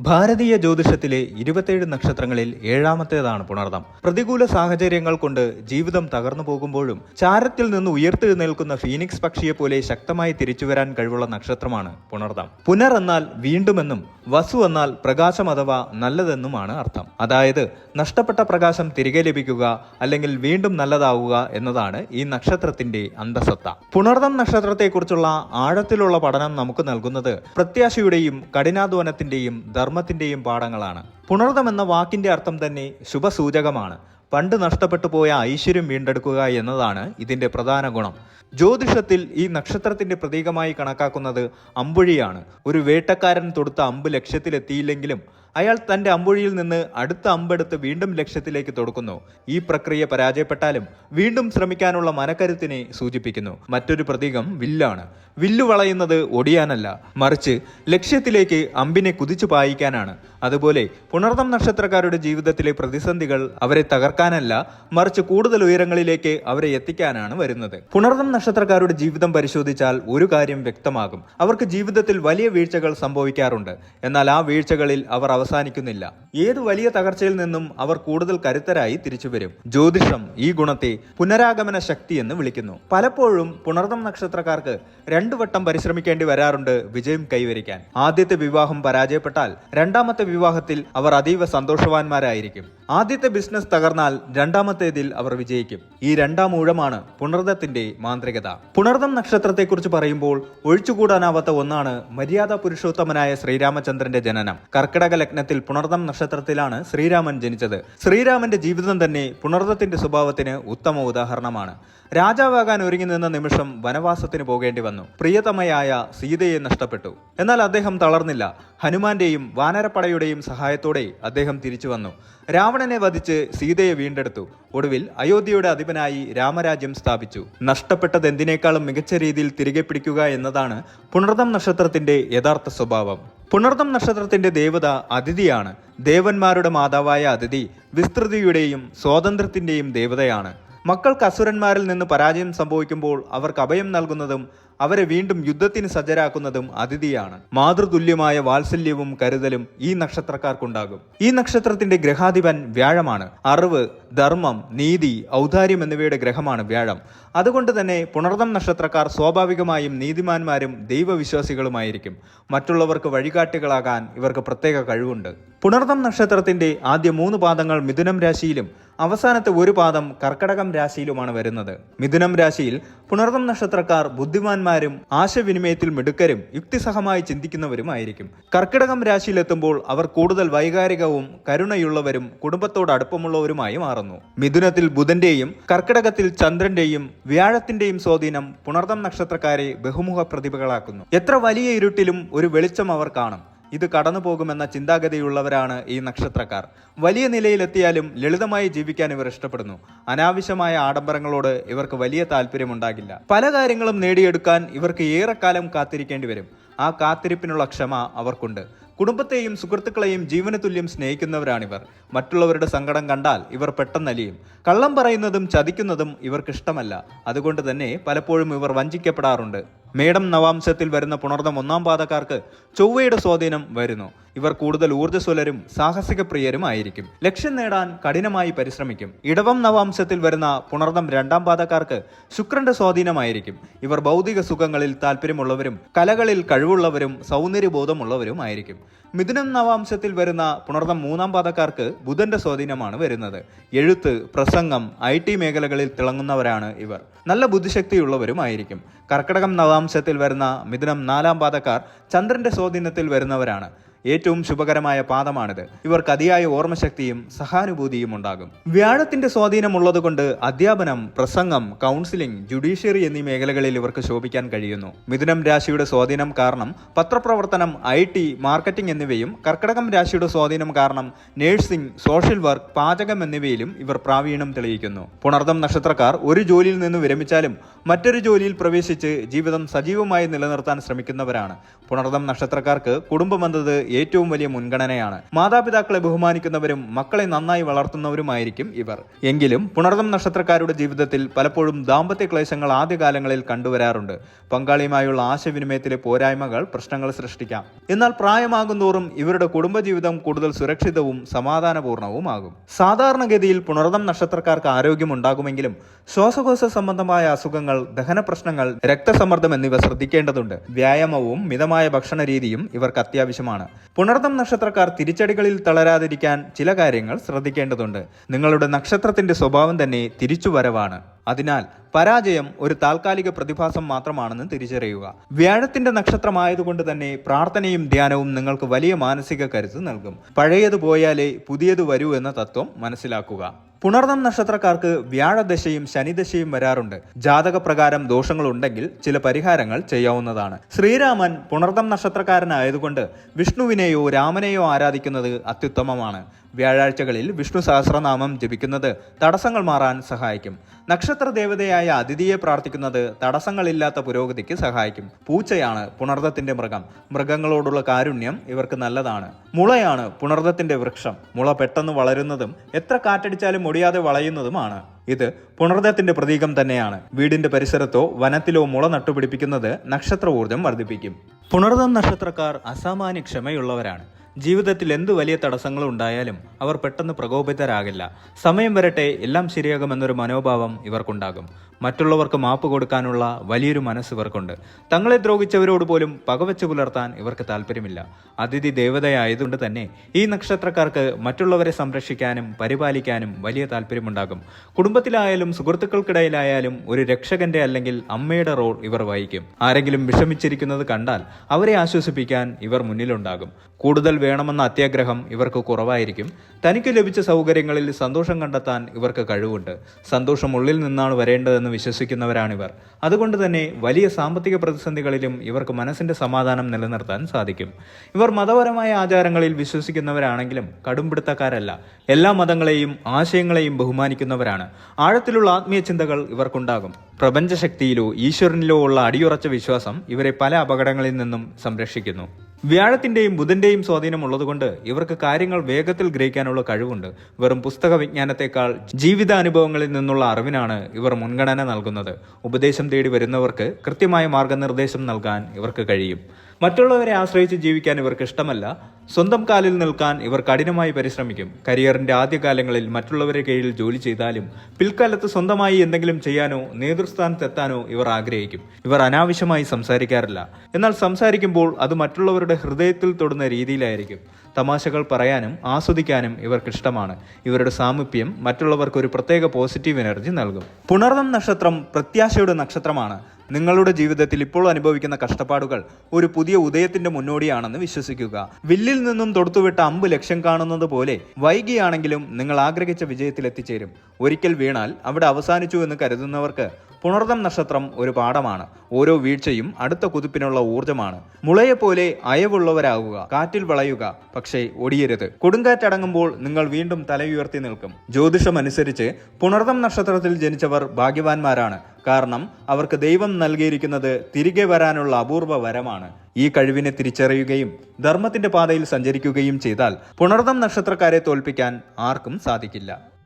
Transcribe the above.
ഭാരതീയ ജ്യോതിഷത്തിലെ 27 നക്ഷത്രങ്ങളിൽ ഏഴാമത്തേതാണ് പുണർദം. പ്രതികൂല സാഹചര്യങ്ങൾ കൊണ്ട് ജീവിതം തകർന്നു പോകുമ്പോഴും ചാരത്തിൽ നിന്ന് ഉയർത്തെഴുന്നേൽക്കുന്ന ഫീനിക്സ് പക്ഷിയെ പോലെ ശക്തമായി തിരിച്ചുവരാൻ കഴിവുള്ള നക്ഷത്രമാണ് പുണർദം. പുനർ എന്നാൽ വീണ്ടുമെന്നും വസു എന്നാൽ പ്രകാശം അഥവാ നല്ലതെന്നുമാണ് അർത്ഥം. അതായത് നഷ്ടപ്പെട്ട പ്രകാശം തിരികെ ലഭിക്കുക അല്ലെങ്കിൽ വീണ്ടും നല്ലതാവുക എന്നതാണ് ഈ നക്ഷത്രത്തിന്റെ അന്തസത്ത. പുണർദം നക്ഷത്രത്തെക്കുറിച്ചുള്ള ആഴത്തിലുള്ള പഠനം നമുക്ക് നൽകുന്നത് പ്രത്യാശയുടെയും കഠിനാധ്വാനത്തിന്റെയും ധർമ്മത്തിന്റെയും പാഠങ്ങളാണ്. പുണർദം എന്ന വാക്കിന്റെ അർത്ഥം തന്നെ ശുഭസൂചകമാണ്. പണ്ട് നഷ്ടപ്പെട്ടു പോയ ഐശ്വര്യം വീണ്ടെടുക്കുക എന്നതാണ് ഇതിന്റെ പ്രധാന ഗുണം. ജ്യോതിഷത്തിൽ ഈ നക്ഷത്രത്തിന്റെ പ്രതീകമായി കണക്കാക്കുന്നത് അമ്പുഴിയാണ്. ഒരു വേട്ടക്കാരൻ തൊടുത്ത അമ്പ് ലക്ഷ്യത്തിലെത്തിയില്ലെങ്കിലും അയാൾ തന്റെ അമ്പുഴിയിൽ നിന്ന് അടുത്ത അമ്പെടുത്ത് വീണ്ടും ലക്ഷ്യത്തിലേക്ക് തൊടുക്കുന്നു. ഈ പ്രക്രിയ പരാജയപ്പെട്ടാലും വീണ്ടും ശ്രമിക്കാനുള്ള മനക്കരുത്തിനെ സൂചിപ്പിക്കുന്നു. മറ്റൊരു പ്രതീകം വില്ലാണ്. വില്ലു വളയുന്നത് ഒടിയാനല്ല, മറിച്ച് ലക്ഷ്യത്തിലേക്ക് അമ്പിനെ കുതിച്ചു പായിക്കാനാണ്. അതുപോലെ പുണർദം നക്ഷത്രക്കാരുടെ ജീവിതത്തിലെ പ്രതിസന്ധികൾ അവരെ തകർക്കാനല്ല, മറിച്ച് കൂടുതൽ ഉയരങ്ങളിലേക്ക് അവരെ എത്തിക്കാനാണ് വരുന്നത്. പുണർദം നക്ഷത്രക്കാരുടെ ജീവിതം പരിശോധിച്ചാൽ ഒരു കാര്യം വ്യക്തമാകും. അവർക്ക് ജീവിതത്തിൽ വലിയ വീഴ്ചകൾ സംഭവിക്കാറുണ്ട്. എന്നാൽ ആ വീഴ്ചകളിൽ അവർ അവസാനിക്കുന്നില്ല. ഏത് വലിയ തകർച്ചയിൽ നിന്നും അവർ കൂടുതൽ കരുത്തരായി തിരിച്ചുവരും. ജ്യോതിഷം ഈ ഗുണത്തെ പുനരാഗമന ശക്തി എന്ന് വിളിക്കുന്നു. പലപ്പോഴും പുണർദം നക്ഷത്രക്കാർക്ക് 2 വട്ടം പരിശ്രമിക്കേണ്ടി വരാറുണ്ട് വിജയം കൈവരിക്കാൻ. ആദ്യത്തെ വിവാഹം പരാജയപ്പെട്ടാൽ രണ്ടാമത്തെ വിവാഹത്തിൽ അവർ അതീവ സന്തോഷവാന്മാരായിരിക്കും. ആദ്യത്തെ ബിസിനസ് തകർന്നാൽ രണ്ടാമത്തേതിൽ അവർ വിജയിക്കും. ഈ രണ്ടാം ഊഴമാണ് പുണർദത്തിന്റെ മാന്ത്രികത. പുണർദം നക്ഷത്രത്തെക്കുറിച്ച് പറയുമ്പോൾ ഒഴിച്ചുകൂടാനാവാത്ത ഒന്നാണ് മര്യാദ പുരുഷോത്തമനായ ശ്രീരാമചന്ദ്രന്റെ ജനനം. കർക്കിടക ലഗ്നത്തിൽ പുണർദം നക്ഷത്രത്തിലാണ് ശ്രീരാമൻ ജനിച്ചത്. ശ്രീരാമന്റെ ജീവിതം തന്നെ പുണർദത്തിന്റെ സ്വഭാവത്തിന് ഉത്തമ ഉദാഹരണമാണ്. രാജാവാകാൻ ഒരുങ്ങി നിന്ന നിമിഷം വനവാസത്തിന് പോകേണ്ടി വന്നു. പ്രിയതമയായ സീതയെ നഷ്ടപ്പെട്ടു. എന്നാൽ അദ്ദേഹം തളർന്നില്ല. ഹനുമാന്റെയും വാനരപ്പടയുടെയും സഹായത്തോടെ അദ്ദേഹം തിരിച്ചു വന്നു. രാവണനെ വധിച്ച് സീതയെ വീണ്ടെടുത്തു. ഒടുവിൽ അയോധ്യയുടെ അധിപനായി രാമരാജ്യം സ്ഥാപിച്ചു. നഷ്ടപ്പെട്ടത് എന്തിനേക്കാളും മികച്ച രീതിയിൽ തിരികെ പിടിക്കുക എന്നതാണ് പുണർദം നക്ഷത്രത്തിന്റെ യഥാർത്ഥ സ്വഭാവം. പുണർദം നക്ഷത്രത്തിന്റെ ദേവത അതിഥിയാണ്. ദേവന്മാരുടെ മാതാവായ അതിഥി വിസ്തൃതിയുടെയും സ്വാതന്ത്ര്യത്തിന്റെയും ദേവതയാണ്. മക്കൾക്ക് അസുരന്മാരിൽ നിന്ന് പരാജയം സംഭവിക്കുമ്പോൾ അവർക്ക് അഭയം നൽകുന്നതും അവരെ വീണ്ടും യുദ്ധത്തിന് സജ്ജരാക്കുന്നതും അതിഥിയാണ്. മാതൃതുല്യമായ വാത്സല്യവും കരുതലും ഈ നക്ഷത്രക്കാർക്കുണ്ടാകും. ഈ നക്ഷത്രത്തിന്റെ ഗ്രഹാധിപൻ വ്യാഴമാണ്. അറിവ്, ധർമ്മം, നീതി, ഔദാര്യം എന്നിവയുടെ ഗ്രഹമാണ് വ്യാഴം. അതുകൊണ്ട് തന്നെ പുണർദം നക്ഷത്രക്കാർ സ്വാഭാവികമായും നീതിമാന്മാരും ദൈവവിശ്വാസികളുമായിരിക്കും. മറ്റുള്ളവർക്ക് വഴികാട്ടികളാകാൻ ഇവർക്ക് പ്രത്യേക കഴിവുണ്ട്. പുണർദം നക്ഷത്രത്തിന്റെ ആദ്യ 3 പാദങ്ങൾ മിഥുനം രാശിയിലും അവസാനത്തെ 1 പാദം കർക്കടകം രാശിയിലുമാണ് വരുന്നത്. മിഥുനം രാശിയിൽ പുണർദം നക്ഷത്രക്കാർ ബുദ്ധിമാന്മാരും ആശയവിനിമയത്തിൽ മിടുക്കരും യുക്തിസഹമായി ചിന്തിക്കുന്നവരുമായിരിക്കും. കർക്കിടകം രാശിയിലെത്തുമ്പോൾ അവർ കൂടുതൽ വൈകാരികവും കരുണയുള്ളവരും കുടുംബത്തോട് അടുപ്പമുള്ളവരുമായി മാറുന്നു. മിഥുനത്തിൽ ബുധന്റെയും കർക്കിടകത്തിൽ ചന്ദ്രന്റെയും വ്യാഴത്തിന്റെയും സ്വാധീനം പുണർദം നക്ഷത്രക്കാരെ ബഹുമുഖ പ്രതിഭകളാക്കുന്നു. എത്ര വലിയ ഇരുട്ടിലും ഒരു വെളിച്ചം അവർ കാണും. ഇത് കടന്നു പോകുമെന്ന ചിന്താഗതിയുള്ളവരാണ് ഈ നക്ഷത്രക്കാർ. വലിയ നിലയിലെത്തിയാലും ലളിതമായി ജീവിക്കാൻ ഇവർ ഇഷ്ടപ്പെടുന്നു. അനാവശ്യമായ ആഡംബരങ്ങളോട് ഇവർക്ക് വലിയ താല്പര്യമുണ്ടാകില്ല. പല കാര്യങ്ങളും നേടിയെടുക്കാൻ ഇവർക്ക് ഏറെക്കാലം കാത്തിരിക്കേണ്ടി വരും. ആ കാത്തിരിപ്പിനുള്ള ക്ഷമ അവർക്കുണ്ട്. കുടുംബത്തെയും സുഹൃത്തുക്കളെയും ജീവന തുല്യം സ്നേഹിക്കുന്നവരാണിവർ. മറ്റുള്ളവരുടെ സങ്കടം കണ്ടാൽ ഇവർ പെട്ടെന്നലിയും. കള്ളം പറയുന്നതും ചതിക്കുന്നതും ഇവർക്കിഷ്ടമല്ല. അതുകൊണ്ട് തന്നെ പലപ്പോഴും ഇവർ വഞ്ചിക്കപ്പെടാറുണ്ട്. മേടം നവാംശത്തിൽ വരുന്ന പുണർദം 1-ാം പാദക്കാർക്ക് ചൊവ്വയുടെ സ്വാധീനം വരുന്നു. ഇവർ കൂടുതൽ ഊർജ്ജസ്വലരും സാഹസിക പ്രിയരും ആയിരിക്കും. ലക്ഷ്യം നേടാൻ കഠിനമായി പരിശ്രമിക്കും. ഇടവം നവാംശത്തിൽ വരുന്ന പുണർദം 2-ാം പാദക്കാർക്ക് ശുക്രന്റെ സ്വാധീനമായിരിക്കും. ഇവർ ഭൗതിക സുഖങ്ങളിൽ താല്പര്യമുള്ളവരും കലകളിൽ കഴിവുള്ളവരും സൗന്ദര്യബോധമുള്ളവരും ആയിരിക്കും. മിഥുനം നവാംശത്തിൽ വരുന്ന പുണർദം 3-ാം പാദക്കാർക്ക് ബുധന്റെ സ്വാധീനമാണ് വരുന്നത്. എഴുത്ത്, പ്രസംഗം, IT മേഖലകളിൽ തിളങ്ങുന്നവരാണ് ഇവർ. നല്ല ബുദ്ധിശക്തിയുള്ളവരുമായിരിക്കും. കർക്കിടകം നവാംശത്തിൽ വരുന്ന മിഥുനം 4-ാം പാദക്കാർ ചന്ദ്രന്റെ സ്വാധീനത്തിൽ വരുന്നവരാണ്. ഏറ്റവും ശുഭകരമായ പാദമാണിത്. ഇവർക്ക് അതിയായ ഓർമ്മശക്തിയും സഹാനുഭൂതിയും ഉണ്ടാകും. വ്യാഴത്തിന്റെ സ്വാധീനമുള്ളതുകൊണ്ട് അധ്യാപനം, പ്രസംഗം, കൗൺസിലിംഗ്, ജുഡീഷ്യറി എന്നീ മേഖലകളിൽ ഇവർക്ക് ശോഭിക്കാൻ കഴിയുന്നു. മിഥുനം രാശിയുടെ സ്വാധീനം കാരണം പത്രപ്രവർത്തനം, IT, മാർക്കറ്റിംഗ് എന്നിവയും കർക്കിടകം രാശിയുടെ സ്വാധീനം കാരണം നഴ്സിംഗ്, സോഷ്യൽ വർക്ക്, പാചകം എന്നിവയിലും ഇവർ പ്രാവീണ്യം തെളിയിക്കുന്നു. പുണർദം നക്ഷത്രക്കാർ ഒരു ജോലിയിൽ നിന്ന് വിരമിച്ചാലും മറ്റൊരു ജോലിയിൽ പ്രവേശിച്ച് ജീവിതം സജീവമായി നിലനിർത്താൻ ശ്രമിക്കുന്നവരാണ്. പുണർദം നക്ഷത്രക്കാർക്ക് കുടുംബം എന്നത് ഏറ്റവും വലിയ മുൻഗണനയാണ്. മാതാപിതാക്കളെ ബഹുമാനിക്കുന്നവരും മക്കളെ നന്നായി വളർത്തുന്നവരുമായിരിക്കും ഇവർ. എങ്കിലും പുണർദം നക്ഷത്രക്കാരുടെ ജീവിതത്തിൽ പലപ്പോഴും ദാമ്പത്യ ക്ലേശങ്ങൾ ആദ്യകാലങ്ങളിൽ കണ്ടുവരാറുണ്ട്. പങ്കാളിയുമായുള്ള ആശയവിനിമയത്തിലെ പോരായ്മകൾ പ്രശ്നങ്ങൾ സൃഷ്ടിക്കാം. എന്നാൽ പ്രായമാകുന്തോറും ഇവരുടെ കുടുംബജീവിതം കൂടുതൽ സുരക്ഷിതവും സമാധാനപൂർണവുമാകും. സാധാരണഗതിയിൽ പുണർദം നക്ഷത്രക്കാർക്ക് ആരോഗ്യമുണ്ടാകുമെങ്കിലും ശ്വാസകോശ സംബന്ധമായ അസുഖങ്ങൾ, ദഹന പ്രശ്നങ്ങൾ, രക്തസമ്മർദ്ദം എന്നിവ ശ്രദ്ധിക്കേണ്ടതുണ്ട്. വ്യായാമവും മിതമായ ഭക്ഷണ രീതിയും ഇവർക്ക് അത്യാവശ്യമാണ്. പുണർദം നക്ഷത്രക്കാർ തിരിച്ചടികളിൽ തളരാതിരിക്കാൻ ചില കാര്യങ്ങൾ ശ്രദ്ധിക്കേണ്ടതുണ്ട്. നിങ്ങളുടെ നക്ഷത്രത്തിന്റെ സ്വഭാവം തന്നെ തിരിച്ചുവരവാണ്. അതിനാൽ പരാജയം ഒരു താൽക്കാലിക പ്രതിഭാസം മാത്രമാണെന്ന് തിരിച്ചറിയുക. വ്യാഴത്തിന്റെ നക്ഷത്രമായതുകൊണ്ട് തന്നെ പ്രാർത്ഥനയും ധ്യാനവും നിങ്ങൾക്ക് വലിയ മാനസിക കരുത്ത് നൽകും. പഴയത് പോയാലേ പുതിയത് വരൂ എന്ന തത്വം മനസ്സിലാക്കുക. പുണർദം നക്ഷത്രക്കാർക്ക് വ്യാഴദശയും ശനിദശയും വരാറുണ്ട്. ജാതകപ്രകാരം ദോഷങ്ങളുണ്ടെങ്കിൽ ചില പരിഹാരങ്ങൾ ചെയ്യാവുന്നതാണ്. ശ്രീരാമൻ പുണർദം നക്ഷത്രക്കാരനായതുകൊണ്ട് വിഷ്ണുവിനെയോ രാമനെയോ ആരാധിക്കുന്നത് അത്യുത്തമമാണ്. വ്യാഴാഴ്ചകളിൽ വിഷ്ണു സഹസ്രനാമം ജപിക്കുന്നത് തടസ്സങ്ങൾ മാറാൻ സഹായിക്കും. നക്ഷത്ര ദേവതയായ അതിഥിയെ പ്രാർത്ഥിക്കുന്നത് തടസ്സങ്ങളില്ലാത്ത പുരോഗതിക്ക് സഹായിക്കും. പൂച്ചയാണ് പുണർദത്തിന്റെ മൃഗം. മൃഗങ്ങളോടുള്ള കാരുണ്യം ഇവർക്ക് നല്ലതാണ്. മുളയാണ് പുണർദത്തിന്റെ വൃക്ഷം. മുള പെട്ടെന്ന് വളരുന്നതും എത്ര കാറ്റടിച്ചാലും ഒടിയാതെ വളയുന്നതുമാണ്. ഇത് പുണർദത്തിന്റെ പ്രതീകം തന്നെയാണ്. വീടിന്റെ പരിസരത്തോ വനത്തിലോ മുള നട്ടുപിടിപ്പിക്കുന്നത് നക്ഷത്ര ഊർജം വർദ്ധിപ്പിക്കും. പുണർദം നക്ഷത്രക്കാർ അസാമാന്യ ക്ഷമയുള്ളവരാണ്. ജീവിതത്തിൽ എന്ത് വലിയ തടസ്സങ്ങൾ ഉണ്ടായാലും അവർ പെട്ടെന്ന് പ്രകോപിതരാകില്ല. സമയം വരട്ടെ, എല്ലാം ശരിയാകുമെന്നൊരു മനോഭാവം ഇവർക്കുണ്ടാകും. മറ്റുള്ളവർക്ക് മാപ്പ് കൊടുക്കാനുള്ള വലിയൊരു മനസ്സ് ഇവർക്കുണ്ട്. തങ്ങളെ ദ്രോഹിച്ചവരോട് പോലും പകവെച്ച് പുലർത്താൻ ഇവർക്ക് താല്പര്യമില്ല. അതിഥി ദേവതയായതുകൊണ്ട് തന്നെ ഈ നക്ഷത്രക്കാർക്ക് മറ്റുള്ളവരെ സംരക്ഷിക്കാനും പരിപാലിക്കാനും വലിയ താല്പര്യമുണ്ടാകും. കുടുംബത്തിലായാലും സുഹൃത്തുക്കൾക്കിടയിലായാലും ഒരു രക്ഷകന്റെ അല്ലെങ്കിൽ അമ്മയുടെ റോൾ ഇവർ വഹിക്കും. ആരെങ്കിലും വിഷമിച്ചിരിക്കുന്നത് കണ്ടാൽ അവരെ ആശ്വസിപ്പിക്കാൻ ഇവർ മുന്നിലുണ്ടാകും. കൂടുതൽ വേണമെന്ന അത്യാഗ്രഹം ഇവർക്ക് കുറവായിരിക്കും. തനിക്ക് ലഭിച്ച സൗകര്യങ്ങളിൽ സന്തോഷം കണ്ടെത്താൻ ഇവർക്ക് കഴിവുണ്ട്. സന്തോഷം ഉള്ളിൽ നിന്നാണ് വരേണ്ടതെന്ന് വിശ്വസിക്കുന്നവരാണിവർ. അതുകൊണ്ട് തന്നെ വലിയ സാമ്പത്തിക പ്രതിസന്ധികളിലും ഇവർക്ക് മനസ്സിന്റെ സമാധാനം നിലനിർത്താൻ സാധിക്കും. ഇവർ മതപരമായ ആചാരങ്ങളിൽ വിശ്വസിക്കുന്നവരാണെങ്കിലും കടുംപിടുത്തക്കാരല്ല. എല്ലാ മതങ്ങളെയും ആശയങ്ങളെയും ബഹുമാനിക്കുന്നവരാണ്. ആഴത്തിലുള്ള ആത്മീയ ചിന്തകൾ ഇവർക്കുണ്ടാകും. പ്രപഞ്ചശക്തിയിലോ ഈശ്വരനിലോ ഉള്ള അടിയുറച്ച വിശ്വാസം ഇവരെ പല അപകടങ്ങളിൽ നിന്നും സംരക്ഷിക്കുന്നു. വ്യാഴത്തിന്റെയും ബുധന്റെയും സ്വാധീനം ഉള്ളതുകൊണ്ട് ഇവർക്ക് കാര്യങ്ങൾ വേഗത്തിൽ ഗ്രഹിക്കാനുള്ള കഴിവുണ്ട്. വെറും പുസ്തക വിജ്ഞാനത്തെക്കാൾ ജീവിതാനുഭവങ്ങളിൽ നിന്നുള്ള അറിവിനാണ് ഇവർ മുൻഗണന നൽകുന്നത്. ഉപദേശം തേടി വരുന്നവർക്ക് കൃത്യമായ മാർഗനിർദ്ദേശം നൽകാൻ ഇവർക്ക് കഴിയും. മറ്റുള്ളവരെ ആശ്രയിച്ച് ജീവിക്കാൻ ഇവർക്ക് ഇഷ്ടമല്ല. സ്വന്തം കാലിൽ നിൽക്കാൻ ഇവർ കഠിനമായി പരിശ്രമിക്കും. കരിയറിന്റെ ആദ്യകാലങ്ങളിൽ മറ്റുള്ളവരെ കീഴിൽ ജോലി ചെയ്താലും പിൽക്കാലത്ത് സ്വന്തമായി എന്തെങ്കിലും ചെയ്യാനോ നേതൃസ്ഥാനത്തെത്താനോ ഇവർ ആഗ്രഹിക്കും. ഇവർ അനാവശ്യമായി സംസാരിക്കാറില്ല. എന്നാൽ സംസാരിക്കുമ്പോൾ അത് മറ്റുള്ളവരുടെ ഹൃദയത്തിൽ തൊടുന്ന രീതിയിലായിരിക്കും. തമാശകൾ പറയാനും ആസ്വദിക്കാനും ഇവർക്കിഷ്ടമാണ്. ഇവരുടെ സാമീപ്യം മറ്റുള്ളവർക്ക് ഒരു പ്രത്യേക പോസിറ്റീവ് എനർജി നൽകും. പുണർദം നക്ഷത്രം പ്രത്യാശയുടെ നക്ഷത്രമാണ്. നിങ്ങളുടെ ജീവിതത്തിൽ ഇപ്പോൾ അനുഭവിക്കുന്ന കഷ്ടപ്പാടുകൾ ഒരു പുതിയ ഉദയത്തിന്റെ മുന്നോടിയാണെന്ന് വിശ്വസിക്കുക. വില്ലിൽ നിന്നും തൊടുത്തുവിട്ട അമ്പ് ലക്ഷ്യം കാണുന്നത് പോലെ വൈകിയാണെങ്കിലും നിങ്ങൾ ആഗ്രഹിച്ച വിജയത്തിൽ എത്തിച്ചേരും. ഒരിക്കൽ വീണാൽ അവിടെ അവസാനിച്ചു എന്ന് കരുതുന്നവർക്ക് പുണർദം നക്ഷത്രം ഒരു പാഠമാണ്. ഓരോ വീഴ്ചയും അടുത്ത കുതിപ്പിനുള്ള ഊർജ്ജമാണ്. മുളയെപ്പോലെ അയവുള്ളവരാകുക. കാറ്റിൽ വളയുക, പക്ഷേ ഒടിയരുത്. കൊടുങ്കാറ്റടങ്ങുമ്പോൾ നിങ്ങൾ വീണ്ടും തലയുയർത്തി നിൽക്കും. ജ്യോതിഷം അനുസരിച്ച് പുണർദം നക്ഷത്രത്തിൽ ജനിച്ചവർ ഭാഗ്യവാന്മാരാണ്. കാരണം അവർക്ക് ദൈവം നൽകിയിരിക്കുന്നത് തിരികെ വരാനുള്ള അപൂർവ വരമാണ്. ഈ കഴിവിനെ തിരിച്ചറിയുകയും ധർമ്മത്തിന്റെ പാതയിൽ സഞ്ചരിക്കുകയും ചെയ്താൽ പുണർദം നക്ഷത്രക്കാരെ തോൽപ്പിക്കാൻ ആർക്കും സാധിക്കില്ല.